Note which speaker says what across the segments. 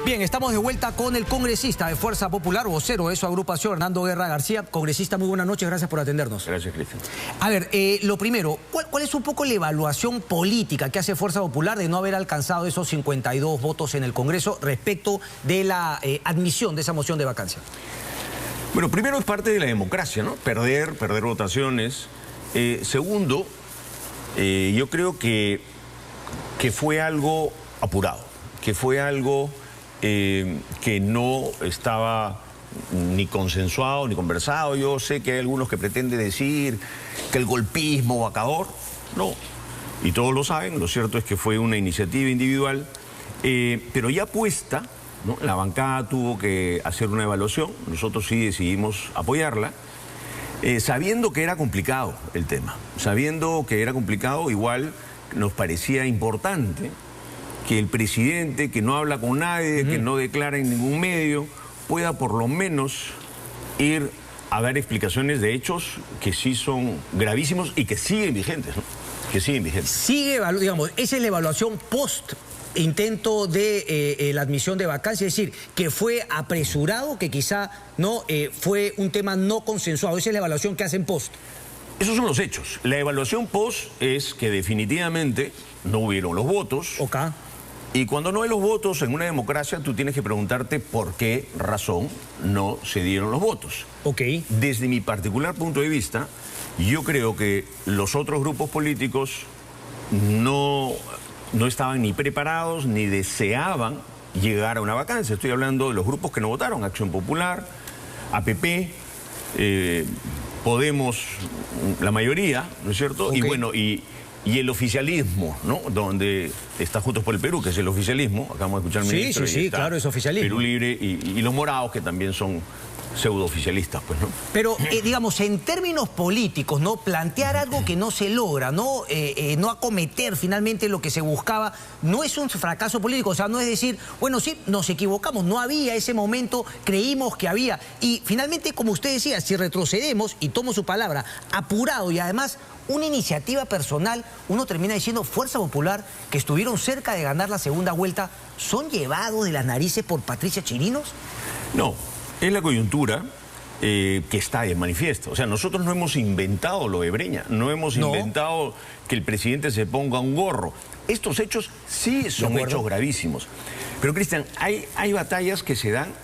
Speaker 1: Bien, estamos de vuelta con el congresista de Fuerza Popular, vocero de su agrupación, Hernando Guerra García. Congresista, muy buenas noches, gracias por atendernos.
Speaker 2: Gracias, Cristian.
Speaker 1: A ver, lo primero, ¿cuál es un poco la evaluación política que hace Fuerza Popular de no haber alcanzado esos 52 votos en el Congreso respecto de la admisión de esa moción de vacancia?
Speaker 2: Bueno, primero es parte de la democracia, ¿no? Perder votaciones. Segundo, yo creo que fue algo apurado, que fue algo que no estaba ni consensuado ni conversado. Yo sé que hay algunos que pretenden decir que el golpismo vacador, no, y todos lo saben. Lo cierto es que fue una iniciativa individual, pero ya puesta, ¿no? La bancada tuvo que hacer una evaluación. Nosotros sí decidimos apoyarla, sabiendo que era complicado el tema, sabiendo que era complicado. Igual nos parecía importante que el presidente, que no habla con nadie, que no declara en ningún medio, pueda por lo menos ir a dar explicaciones de hechos que sí son gravísimos y que siguen vigentes, ¿no? Que siguen vigentes.
Speaker 1: Sigue, digamos, esa es la evaluación post intento de la admisión de vacancia, es decir, que fue apresurado, que quizá no fue un tema no consensuado. Esa es la evaluación que hacen post.
Speaker 2: Esos son los hechos. La evaluación post es que definitivamente no hubieron los votos.
Speaker 1: Ok.
Speaker 2: Y cuando no hay los votos en una democracia, tú tienes que preguntarte por qué razón no se dieron los votos.
Speaker 1: Ok.
Speaker 2: Desde mi particular punto de vista, yo creo que los otros grupos políticos no estaban ni preparados ni deseaban llegar a una vacancia. Estoy hablando de los grupos que no votaron: Acción Popular, APP, Podemos, la mayoría, ¿no es cierto? Okay. Y bueno, y el oficialismo, ¿no? Donde está Juntos por el Perú, que es el oficialismo. Acabamos de escuchar al ministro.
Speaker 1: Sí, claro, es oficialismo.
Speaker 2: Perú Libre y los morados, que también son pseudo-oficialistas, pues, ¿no?
Speaker 1: Pero, digamos, en términos políticos, ¿no? Plantear algo que no se logra, ¿no? No acometer finalmente lo que se buscaba, no es un fracaso político. O sea, no es decir, bueno, sí, nos equivocamos, no había ese momento, creímos que había. Y finalmente, como usted decía, si retrocedemos, y tomo su palabra, apurado y además una iniciativa personal, uno termina diciendo, Fuerza Popular, que estuvieron cerca de ganar la segunda vuelta, ¿son llevados de las narices por Patricia Chirinos?
Speaker 2: No. Es la coyuntura que está de manifiesto. O sea, nosotros no hemos inventado lo de Breña, no hemos inventado que el presidente se ponga un gorro. Estos hechos sí son hechos gravísimos. Pero, Cristian, hay batallas que se dan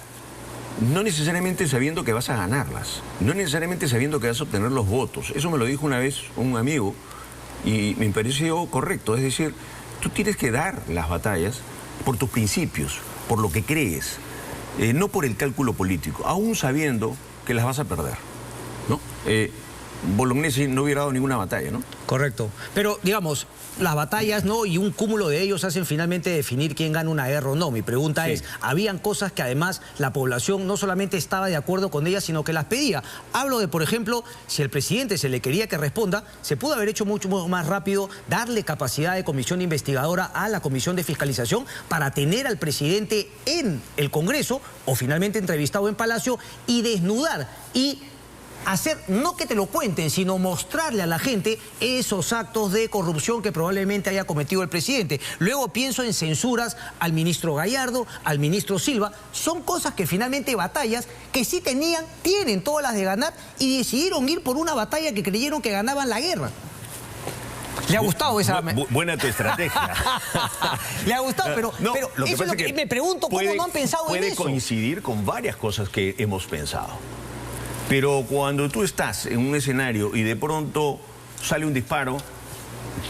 Speaker 2: no necesariamente sabiendo que vas a ganarlas, no necesariamente sabiendo que vas a obtener los votos. Eso me lo dijo una vez un amigo y me pareció correcto. Es decir, tú tienes que dar las batallas por tus principios, por lo que crees. No por el cálculo político, aún sabiendo que las vas a perder, ¿no? Bolognesi no hubiera dado ninguna batalla, ¿no?
Speaker 1: Correcto. Pero, digamos, las batallas, ¿no? Y un cúmulo de ellos hacen finalmente definir quién gana una guerra o no. Mi pregunta es, habían cosas que además la población no solamente estaba de acuerdo con ellas, sino que las pedía. Hablo de, por ejemplo, si el presidente se le quería que responda, se pudo haber hecho mucho más rápido, darle capacidad de comisión investigadora a la comisión de fiscalización para tener al presidente en el Congreso o finalmente entrevistado en Palacio y desnudar y hacer, no que te lo cuenten, sino mostrarle a la gente esos actos de corrupción que probablemente haya cometido el presidente. Luego pienso en censuras al ministro Gallardo, al ministro Silva. Son cosas que finalmente, batallas que sí tienen todas las de ganar y decidieron ir por una batalla que creyeron que ganaban la guerra. ¿Le ha gustado esa...?
Speaker 2: Buena tu estrategia.
Speaker 1: Le ha gustado, pero
Speaker 2: lo que
Speaker 1: eso es lo que me pregunto, ¿cómo no han pensado en eso?
Speaker 2: Puede coincidir con varias cosas que hemos pensado. Pero cuando tú estás en un escenario y de pronto sale un disparo,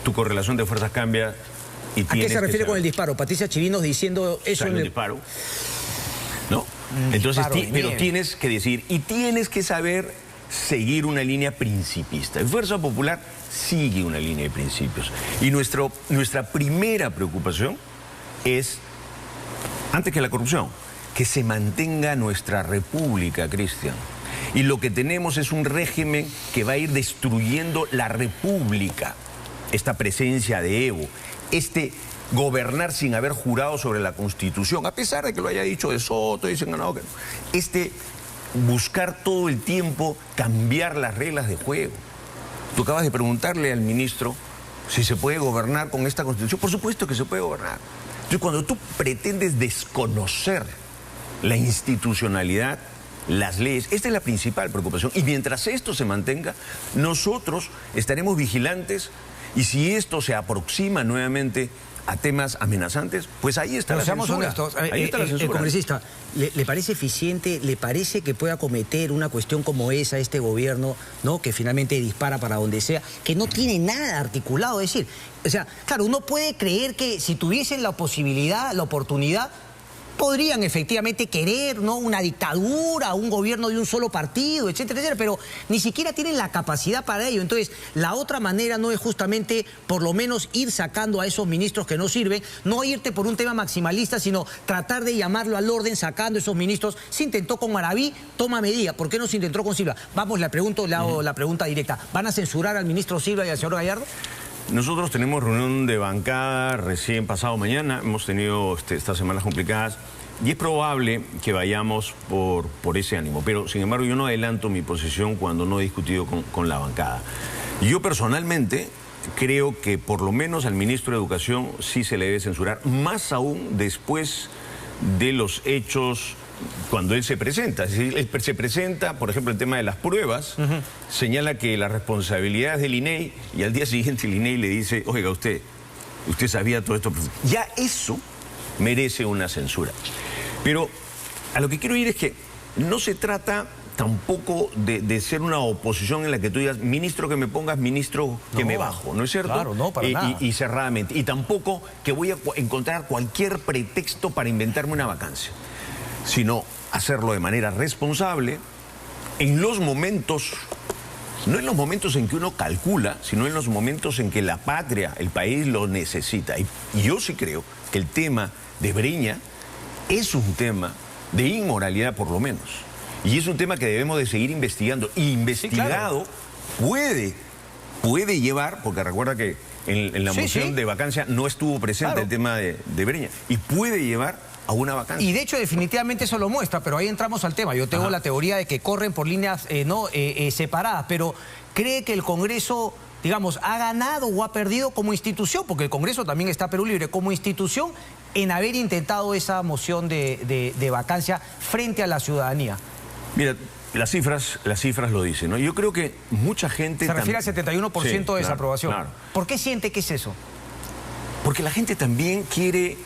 Speaker 2: tu correlación de fuerzas cambia y tienes...
Speaker 1: ¿A qué se refiere con el disparo? Patricia Chirinos diciendo eso...
Speaker 2: Sale un disparo, ¿no? Entonces, pero tienes que decir, y tienes que saber seguir una línea principista. El Fuerza Popular sigue una línea de principios. Y nuestra primera preocupación es, antes que la corrupción, que se mantenga nuestra república, Cristian. Y lo que tenemos es un régimen que va a ir destruyendo la república. Esta presencia de Evo, gobernar sin haber jurado sobre la Constitución, a pesar de que lo haya dicho De Soto, dicen no, que no. Buscar todo el tiempo cambiar las reglas de juego. Tú acabas de preguntarle al ministro si se puede gobernar con esta Constitución. Por supuesto que se puede gobernar. Entonces, cuando tú pretendes desconocer la institucionalidad, las leyes, esta es la principal preocupación. Y mientras esto se mantenga, nosotros estaremos vigilantes, y si esto se aproxima nuevamente a temas amenazantes, pues ahí está la censura.
Speaker 1: Seamos honestos,
Speaker 2: ahí está la censura.
Speaker 1: El congresista, ¿le parece eficiente, le parece que pueda cometer una cuestión como esa este gobierno, ¿no? Que finalmente dispara para donde sea, que no tiene nada articulado? Es decir, o sea, claro, uno puede creer que si tuviesen la posibilidad, la oportunidad, podrían efectivamente querer, ¿no?, una dictadura, un gobierno de un solo partido, etcétera, etcétera, pero ni siquiera tienen la capacidad para ello. Entonces, la otra manera no es justamente, por lo menos, ir sacando a esos ministros que no sirven, no irte por un tema maximalista, sino tratar de llamarlo al orden sacando esos ministros. Se intentó con Maraví, toma medida. ¿Por qué no se intentó con Silva? Vamos, le hago la pregunta directa. ¿Van a censurar al ministro Silva y al señor Gallardo?
Speaker 2: Nosotros tenemos reunión de bancada recién pasado mañana, hemos tenido estas semanas complicadas y es probable que vayamos por ese ánimo, pero sin embargo yo no adelanto mi posición cuando no he discutido con la bancada. Yo personalmente creo que por lo menos al ministro de Educación sí se le debe censurar, más aún después de los hechos cuando él se presenta. Es decir, él se presenta, por ejemplo, el tema de las pruebas, señala que la responsabilidad es del INEI y al día siguiente el INEI le dice, oiga, usted sabía todo esto. Ya eso merece una censura. Pero a lo que quiero ir es que no se trata tampoco de ser una oposición en la que tú digas, ministro que me pongas, ministro que me bajo, ¿no es cierto?
Speaker 1: Claro, no, para nada.
Speaker 2: Y cerradamente. Y tampoco que voy a encontrar cualquier pretexto para inventarme una vacancia, sino hacerlo de manera responsable, en los momentos, no en los momentos en que uno calcula, sino en los momentos en que la patria, el país lo necesita. Y yo sí creo que el tema de Breña es un tema de inmoralidad por lo menos. Y es un tema que debemos de seguir investigando. Y investigado, sí, claro, puede llevar, porque recuerda que en la moción de vacancia no estuvo presente el tema de Breña, y puede llevar a una vacancia.
Speaker 1: Y de hecho definitivamente eso lo muestra, pero ahí entramos al tema. Yo tengo la teoría de que corren por líneas separadas, pero ¿cree que el Congreso, digamos, ha ganado o ha perdido como institución? Porque el Congreso también está Perú Libre como institución en haber intentado esa moción de vacancia frente a la ciudadanía.
Speaker 2: Mira, las cifras lo dicen, ¿no? Yo creo que mucha gente...
Speaker 1: Se refiere al 71% de desaprobación.
Speaker 2: Claro.
Speaker 1: ¿Por qué siente que es eso?
Speaker 2: Porque la gente también quiere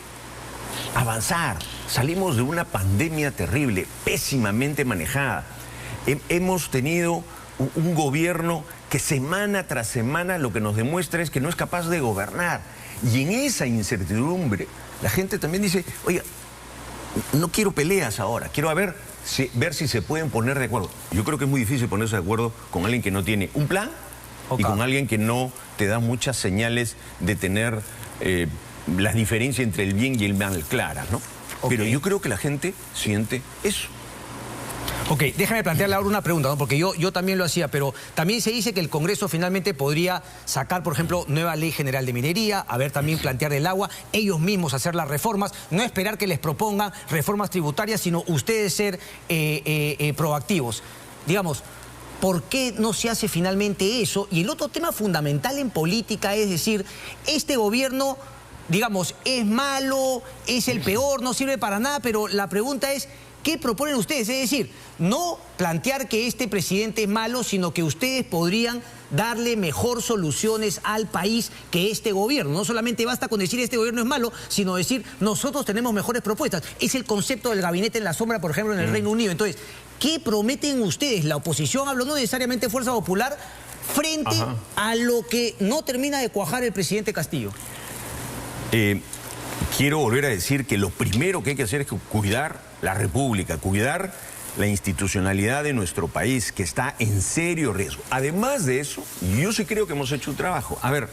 Speaker 2: avanzar. Salimos de una pandemia terrible, pésimamente manejada. Hemos tenido un gobierno que semana tras semana lo que nos demuestra es que no es capaz de gobernar. Y en esa incertidumbre, la gente también dice, oiga, no quiero peleas ahora, quiero ver si se pueden poner de acuerdo. Yo creo que es muy difícil ponerse de acuerdo con alguien que no tiene un plan y con alguien que no te da muchas señales de tener la diferencia entre el bien y el mal claras, ¿no? Pero yo creo que la gente siente eso.
Speaker 1: Ok, déjame plantearle ahora una pregunta, ¿no? Porque yo también lo hacía, pero también se dice que el Congreso finalmente podría sacar, por ejemplo, nueva ley general de minería, también plantear el agua, ellos mismos hacer las reformas, no esperar que les propongan reformas tributarias, sino ustedes ser proactivos. Digamos, ¿por qué no se hace finalmente eso? Y el otro tema fundamental en política es decir, este gobierno, digamos, es malo, es el peor, no sirve para nada, pero la pregunta es, ¿qué proponen ustedes? Es decir, no plantear que este presidente es malo, sino que ustedes podrían darle mejor soluciones al país que este gobierno. No solamente basta con decir este gobierno es malo, sino decir nosotros tenemos mejores propuestas. Es el concepto del gabinete en la sombra, por ejemplo, en el Reino Unido. Entonces, ¿qué prometen ustedes? La oposición, hablo no necesariamente Fuerza Popular, frente a lo que no termina de cuajar el presidente Castillo.
Speaker 2: Quiero volver a decir que lo primero que hay que hacer es cuidar la República, cuidar la institucionalidad de nuestro país, que está en serio riesgo. Además de eso, yo sí creo que hemos hecho un trabajo. A ver...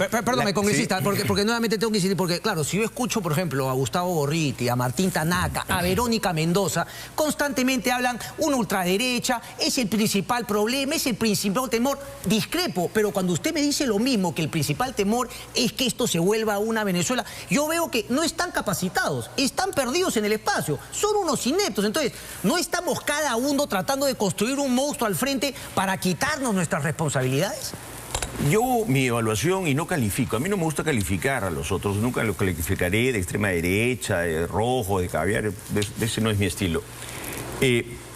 Speaker 1: Perdóname, congresista, porque nuevamente tengo que insistir, porque claro, si yo escucho, por ejemplo, a Gustavo Gorriti, a Martín Tanaka, a Verónica Mendoza, constantemente hablan una ultraderecha, es el principal problema, es el principal temor. Discrepo, pero cuando usted me dice lo mismo, que el principal temor es que esto se vuelva una Venezuela, yo veo que no están capacitados, están perdidos en el espacio, son unos ineptos. Entonces, no estamos cada uno tratando de construir un monstruo al frente para quitarnos nuestras responsabilidades.
Speaker 2: Mi evaluación, y no califico, a mí no me gusta calificar a los otros, nunca los calificaré de extrema derecha, de rojo, de caviar, ese no es mi estilo.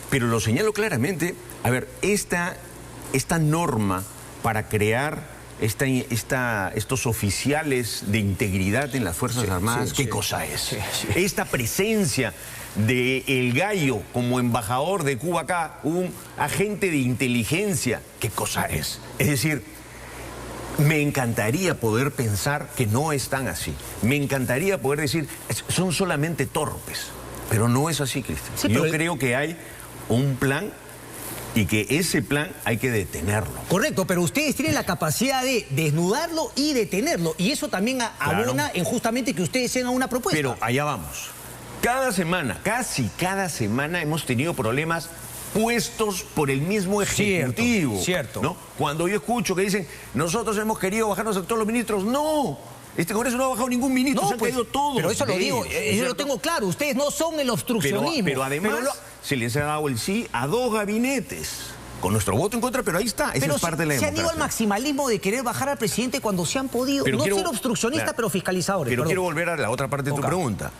Speaker 2: Pero lo señalo claramente, a ver, esta norma para crear estos oficiales de integridad en las Fuerzas Armadas, ¿qué cosa es? Esta presencia de El Gallo como embajador de Cuba acá, un agente de inteligencia, ¿qué cosa es? Es decir, me encantaría poder pensar que no están así. Me encantaría poder decir, son solamente torpes. Pero no es así, Cristian. Sí, yo creo que hay un plan y que ese plan hay que detenerlo.
Speaker 1: Correcto, pero ustedes tienen la capacidad de desnudarlo y detenerlo. Y eso también abona en justamente que ustedes tengan una propuesta.
Speaker 2: Pero allá vamos. Cada semana, casi cada semana hemos tenido problemas puestos por el mismo Ejecutivo.
Speaker 1: Cierto.
Speaker 2: ¿No? Cuando yo escucho que dicen, nosotros hemos querido bajarnos a todos los ministros, ¡no! Este Congreso no ha bajado ningún ministro, no, se han caído todos.
Speaker 1: Pero eso lo digo, yo lo tengo claro, ustedes no son el obstruccionismo.
Speaker 2: Pero además se les ha dado el sí a 2 gabinetes. Con nuestro voto en contra, pero ahí está, esa es parte de la democracia.
Speaker 1: Se han ido al maximalismo de querer bajar al presidente cuando se han podido. Pero no ser obstruccionistas, pero fiscalizadores.
Speaker 2: Pero quiero volver a la otra parte de tu pregunta.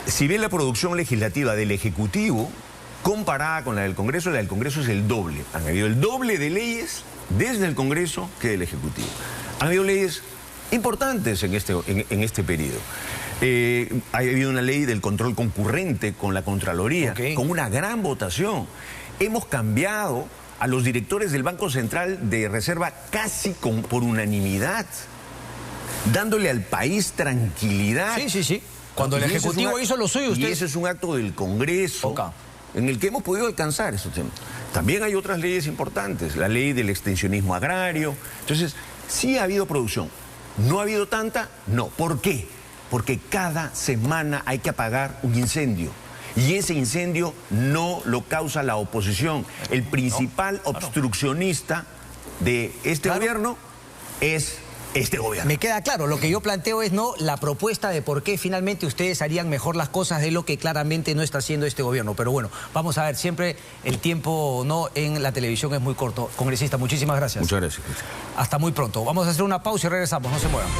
Speaker 2: Si ves la producción legislativa del Ejecutivo, comparada con la del Congreso es el doble. Han habido el doble de leyes desde el Congreso que del Ejecutivo. Han habido leyes importantes en este periodo. Ha habido una ley del control concurrente con la Contraloría, con una gran votación. Hemos cambiado a los directores del Banco Central de Reserva casi por unanimidad, dándole al país tranquilidad.
Speaker 1: Sí. Cuando el Ejecutivo hizo lo suyo,
Speaker 2: y ese es un acto del Congreso en el que hemos podido alcanzar esos temas. También hay otras leyes importantes, la ley del extensionismo agrario. Entonces, sí ha habido producción. ¿No ha habido tanta? No. ¿Por qué? Porque cada semana hay que apagar un incendio. Y ese incendio no lo causa la oposición. El principal obstruccionista de este gobierno es este gobierno.
Speaker 1: Me queda claro, lo que yo planteo es la propuesta de por qué finalmente ustedes harían mejor las cosas de lo que claramente no está haciendo este gobierno. Pero bueno, vamos a ver, siempre el tiempo en la televisión es muy corto. Congresista, muchísimas gracias.
Speaker 2: Muchas gracias.
Speaker 1: Hasta muy pronto. Vamos a hacer una pausa y regresamos, no se muevan.